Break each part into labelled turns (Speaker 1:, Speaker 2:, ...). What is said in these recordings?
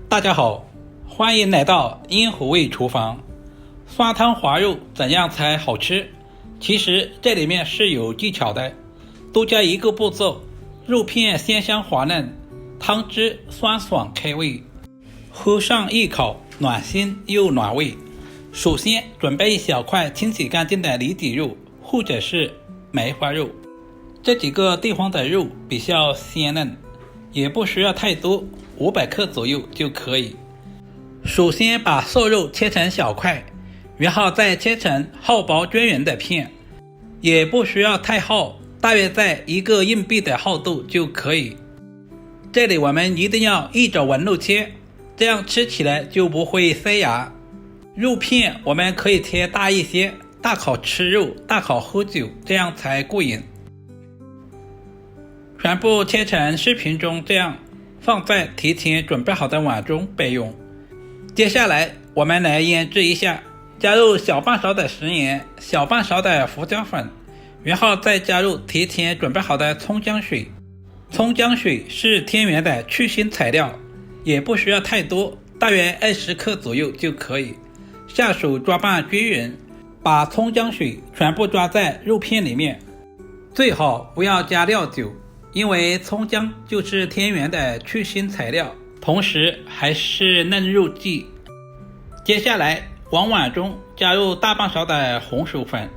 Speaker 1: 大家好，欢迎来到鹰虎卫厨房。酸汤滑肉怎样才好吃？其实这里面是有技巧的，多加一个步骤，肉片鲜香滑嫩，汤汁酸爽开胃，喝上一口暖心又暖胃。首先准备一小块清洗干净的里脊肉或者是梅花肉，这几个地方的肉比较鲜嫩，也不需要太多，500克左右就可以。首先把瘦肉切成小块，然后再切成厚薄均匀的片，也不需要太厚，大约在1个硬币的厚度就可以。这里我们一定要依着纹路切，这样吃起来就不会塞牙。肉片我们可以切大一些，大口吃肉，大口喝酒，这样才过瘾。全部切成视频中这样，放在提前准备好的碗中备用。接下来我们来腌制一下，加入小半勺的食盐，小半勺的胡椒粉，然后再加入提前准备好的葱姜水。葱姜水是天然的去腥材料，也不需要太多，大约20克左右就可以。下手抓拌均匀，把葱姜水全部抓在肉片里面，最好不要加料酒，因为葱姜就是天然的去腥材料，同时还是嫩肉剂。接下来往碗中加入大半勺的红薯粉，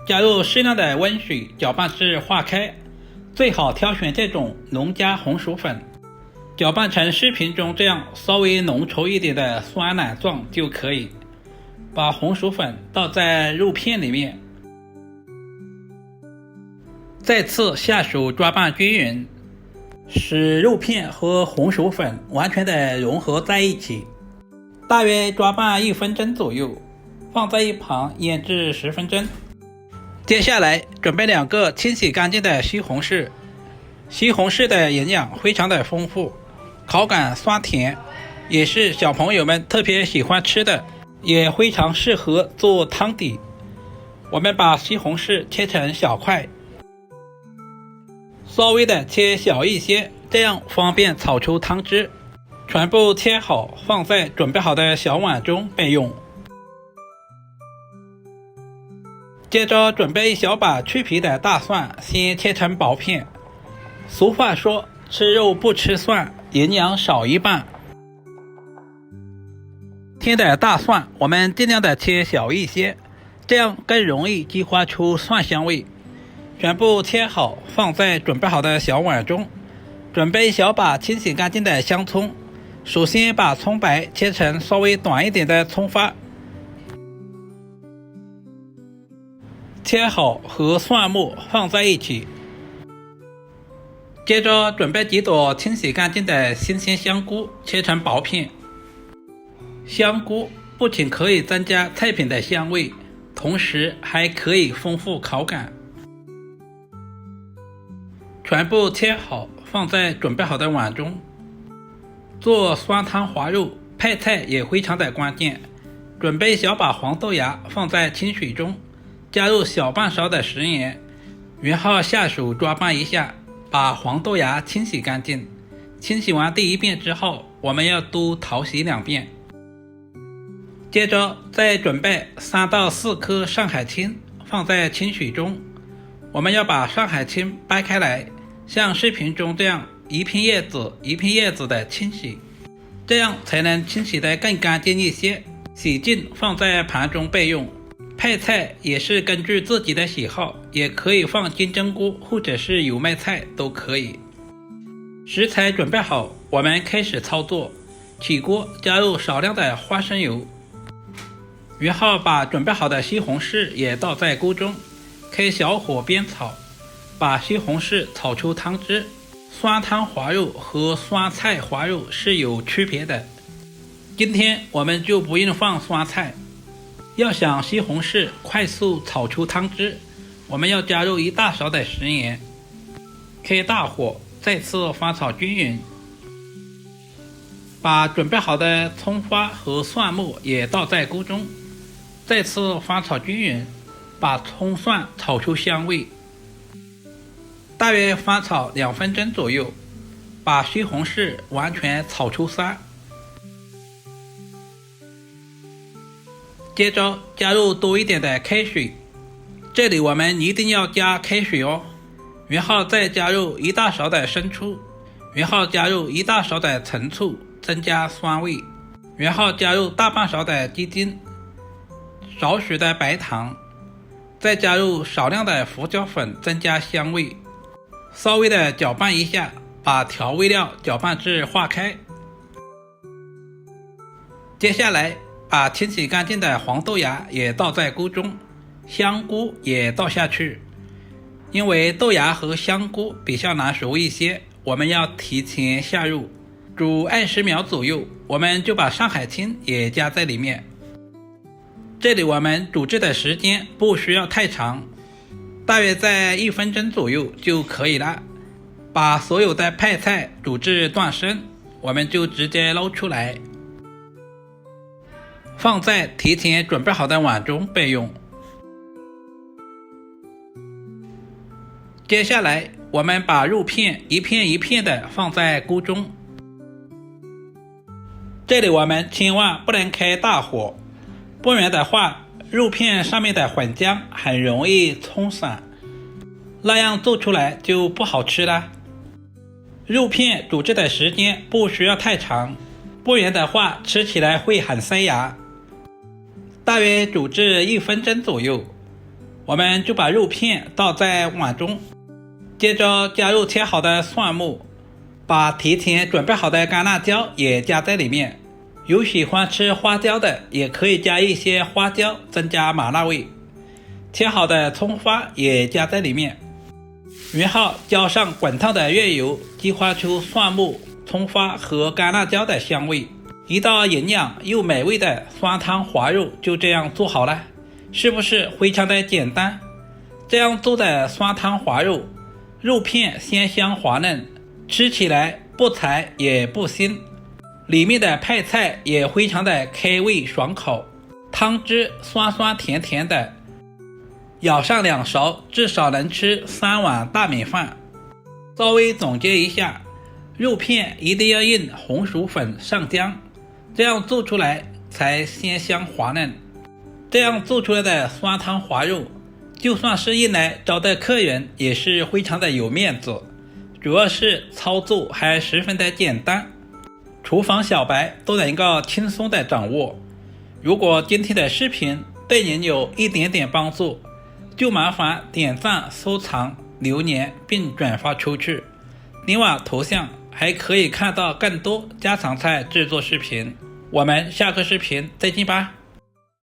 Speaker 1: 加入适量的温水搅拌至化开，最好挑选这种农家红薯粉，搅拌成视频中这样稍微浓稠一点的酸奶状就可以。把红薯粉倒在肉片里面，再次下手抓拌均匀，使肉片和红薯粉完全的融合在一起，大约抓拌1分钟左右，放在一旁腌制10分钟。接下来准备2个清洗干净的西红柿，西红柿的营养非常的丰富，口感酸甜，也是小朋友们特别喜欢吃的，也非常适合做汤底。我们把西红柿切成小块，稍微的切小一些，这样方便炒出汤汁。全部切好，放在准备好的小碗中备用。接着准备一小把去皮的大蒜，先切成薄片。俗话说，吃肉不吃蒜，营养少一半。天的大蒜我们尽量的切小一些，这样更容易激发出蒜香味。全部切好，放在准备好的小碗中。准备一小把清洗干净的香葱，首先把葱白切成稍微短一点的葱花，切好和蒜末放在一起。接着准备几朵清洗干净的新鲜香菇，切成薄片。香菇不仅可以增加菜品的香味，同时还可以丰富口感。全部切好，放在准备好的碗中。做酸汤滑肉，配菜也非常的关键。准备小把黄豆芽放在清水中，加入小半勺的食盐，然后下手抓拌一下，把黄豆芽清洗干净。清洗完第1遍之后，我们要多淘洗2遍。接着再准备3到4颗上海青放在清水中，我们要把上海青掰开来，像视频中这样一片叶子一片叶子的清洗，这样才能清洗得更干净一些。洗净放在盘中备用。配菜也是根据自己的喜好，也可以放金针菇或者是油麦菜都可以。食材准备好，我们开始操作。起锅加入少量的花生油，然后把准备好的西红柿也倒在锅中，开小火煸炒，把西红柿炒出汤汁。酸汤滑肉和酸菜滑肉是有区别的，今天我们就不用放酸菜。要想西红柿快速炒出汤汁，我们要加入1大勺的食盐，开大火再次翻炒均匀。把准备好的葱花和蒜末也倒在锅中，再次翻炒均匀，把葱蒜炒出香味。大约翻炒2分钟左右，把西红柿完全炒出沙。接着加入多一点的开水，这里我们一定要加开水哦。然后再加入1大勺的生抽，然后加入1大勺的陈醋，增加酸味，然后加入大半勺的鸡精，少许的白糖，再加入少量的胡椒粉，增加香味，稍微的搅拌一下，把调味料搅拌至化开。接下来把清洗干净的黄豆芽也倒在锅中，香菇也倒下去。因为豆芽和香菇比较难熟一些，我们要提前下入，煮20秒左右，我们就把上海青也加在里面。这里我们煮制的时间不需要太长，大约在1分钟左右就可以了。把所有的派菜煮至断生，我们就直接捞出来，放在提前准备好的碗中备用。接下来我们把肉片一片一片的放在锅中，这里我们千万不能开大火，不然的话肉片上面的混浆很容易冲散，那样做出来就不好吃了。肉片煮制的时间不需要太长，不然的话吃起来会很塞牙。大约煮至1分钟左右，我们就把肉片倒在碗中，接着加入切好的蒜末，把提前准备好的干辣椒也加在里面。有喜欢吃花椒的也可以加一些花椒，增加麻辣味。切好的葱花也加在里面，然后浇上滚烫的热油，激发出蒜末、葱花和干辣椒的香味。一道营养又美味的酸汤滑肉就这样做好了，是不是非常的简单？这样做的酸汤滑肉，肉片鲜香滑嫩，吃起来不柴也不腥，里面的派菜也非常的开胃爽口，汤汁酸酸甜甜的，舀上2勺至少能吃3碗大米饭。稍微总结一下，肉片一定要用红薯粉上浆，这样做出来才鲜香滑嫩。这样做出来的酸汤滑肉，就算是用来招待客人也是非常的有面子，主要是操作还十分的简单，厨房小白都能够轻松的掌握。如果今天的视频对您有一点点帮助，就麻烦点赞、收藏、留言并转发出去。另外头像还可以看到更多家常菜制作视频。我们下个视频再见吧。